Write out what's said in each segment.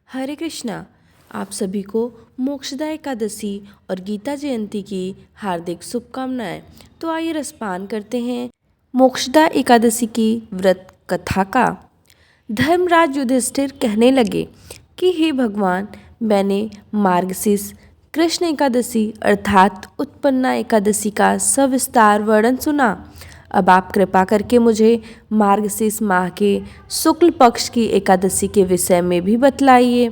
हरे कृष्णा। आप सभी को मोक्षदा एकादशी और गीता जयंती की हार्दिक शुभकामनाएं। तो आइए रसपान करते हैं मोक्षदा एकादशी की व्रत कथा का। धर्मराज युधिष्ठिर कहने लगे कि हे भगवान, मैंने मार्गशीर्ष कृष्ण एकादशी अर्थात उत्पन्ना एकादशी का सविस्तार वर्णन सुना। अब आप कृपा करके मुझे मार्गशीर्ष माह के शुक्ल पक्ष की एकादशी के विषय में भी बतलाइए।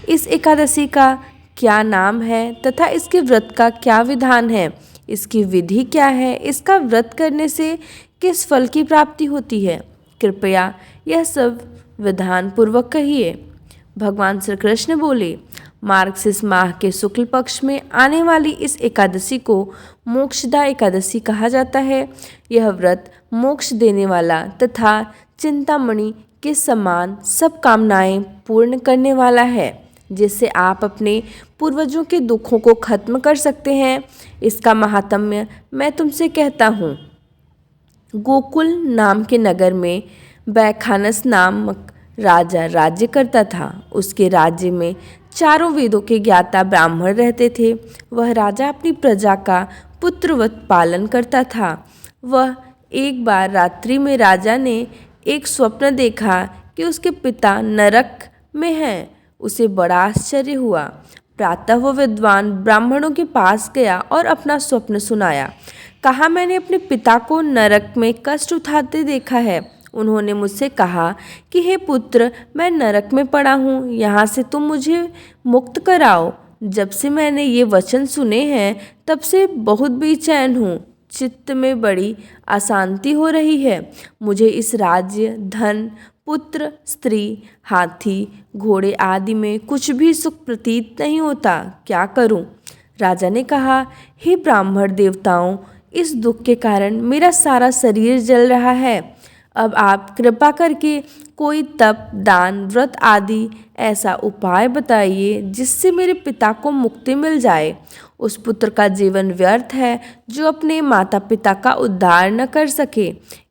इस एकादशी का क्या नाम है तथा इसके व्रत का क्या विधान है, इसकी विधि क्या है, इसका व्रत करने से किस फल की प्राप्ति होती है। कृपया यह सब विधान पूर्वक कहिए। भगवान श्री कृष्ण बोले, मार्गशीर्ष माह के शुक्ल पक्ष में आने वाली इस एकादशी को मोक्षदा एकादशी कहा जाता है। यह व्रत मोक्ष देने वाला तथा चिंतामणि के समान सब कामनाएं पूर्ण करने वाला है, जिससे आप अपने पूर्वजों के दुखों को खत्म कर सकते हैं। इसका महात्म्य मैं तुमसे कहता हूँ। गोकुल नाम के नगर में बैखानस नामक राजा राज्य करता था। उसके राज्य में चारों वेदों के ज्ञाता ब्राह्मण रहते थे। वह राजा अपनी प्रजा का पुत्रवत पालन करता था। वह एक बार रात्रि में राजा ने एक स्वप्न देखा कि उसके पिता नरक में हैं। उसे बड़ा आश्चर्य हुआ। प्रातः वह विद्वान ब्राह्मणों के पास गया और अपना स्वप्न सुनाया। कहा, मैंने अपने पिता को नरक में कष्ट उठाते देखा है। उन्होंने मुझसे कहा कि हे पुत्र, मैं नरक में पड़ा हूँ, यहाँ से तुम मुझे मुक्त कराओ। जब से मैंने ये वचन सुने हैं तब से बहुत बेचैन हूँ। चित्त में बड़ी अशांति हो रही है। मुझे इस राज्य, धन, पुत्र, स्त्री, हाथी, घोड़े आदि में कुछ भी सुख प्रतीत नहीं होता। क्या करूं? राजा ने कहा, हे ब्राह्मण देवताओं, इस दुख के कारण मेरा सारा शरीर जल रहा है। अब आप कृपा करके कोई तप, दान, व्रत आदि ऐसा उपाय बताइए जिससे मेरे पिता को मुक्ति मिल जाए। उस पुत्र का जीवन व्यर्थ है जो अपने माता पिता का उद्धार न कर सके।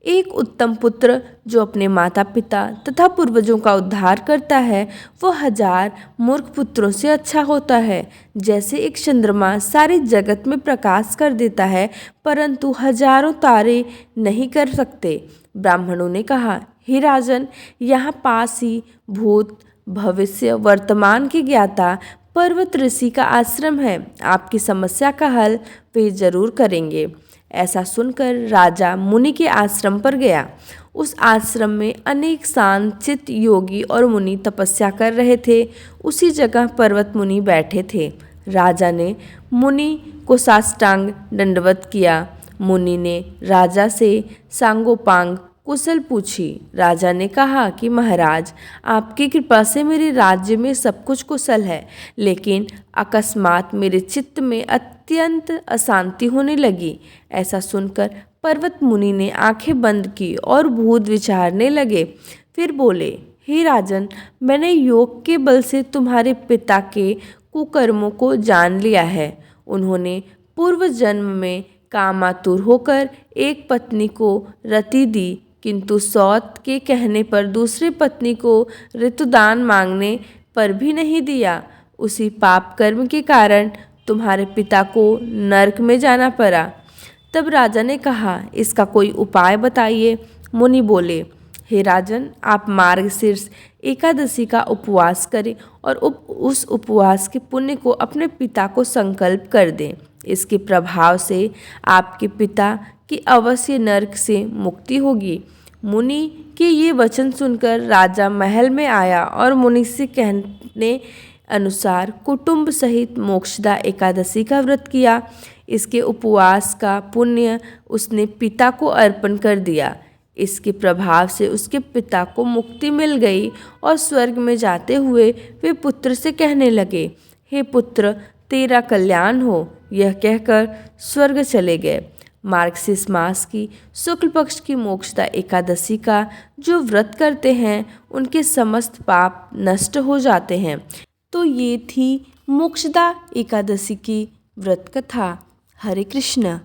एक उत्तम पुत्र जो अपने माता पिता तथा पूर्वजों का उद्धार करता है, वो 1000 मूर्ख पुत्रों से अच्छा होता है। जैसे एक चंद्रमा सारी जगत में प्रकाश कर देता है, परंतु हजारों तारे नहीं कर सकते। ब्राह्मणों ने कहा, हे राजन, यहाँ पास ही भूत, भविष्य, वर्तमान के ज्ञाता पर्वत ऋषि का आश्रम है। आपकी समस्या का हल वे जरूर करेंगे। ऐसा सुनकर राजा मुनि के आश्रम पर गया। उस आश्रम में अनेक शांत चित्त योगी और मुनि तपस्या कर रहे थे। उसी जगह पर्वत मुनि बैठे थे। राजा ने मुनि को साष्टांग दंडवत किया। मुनि ने राजा से सांगोपांग कुशल पूछी। राजा ने कहा कि महाराज, आपकी कृपा से मेरे राज्य में सब कुछ कुशल है, लेकिन अकस्मात मेरे चित्त में अत्यंत अशांति होने लगी। ऐसा सुनकर पर्वत मुनि ने आंखें बंद की और भूत विचारने लगे। फिर बोले, हे राजन, मैंने योग के बल से तुम्हारे पिता के कुकर्मों को जान लिया है। उन्होंने पूर्व जन्म में कामातुर होकर एक पत्नी को रति दी, किंतु सौत के कहने पर दूसरी पत्नी को ऋतुदान मांगने पर भी नहीं दिया। उसी पाप कर्म के कारण तुम्हारे पिता को नरक में जाना पड़ा। तब राजा ने कहा, इसका कोई उपाय बताइए। मुनि बोले, हे राजन, आप मार्गशीर्ष एकादशी का उपवास करें और उस उपवास के पुण्य को अपने पिता को संकल्प कर दें। इसके प्रभाव से आपके पिता की अवश्य नरक से मुक्ति होगी। मुनि के ये वचन सुनकर राजा महल में आया और मुनि से कहने अनुसार कुटुंब सहित मोक्षदा एकादशी का व्रत किया। इसके उपवास का पुण्य उसने पिता को अर्पण कर दिया। इसके प्रभाव से उसके पिता को मुक्ति मिल गई और स्वर्ग में जाते हुए वे पुत्र से कहने लगे, हे पुत्र, तेरा कल्याण हो। यह कहकर स्वर्ग चले गए। मार्गशीर्ष मास की शुक्ल पक्ष की मोक्षदा एकादशी का जो व्रत करते हैं, उनके समस्त पाप नष्ट हो जाते हैं। तो ये थी मोक्षदा एकादशी की व्रत कथा। हरे कृष्ण।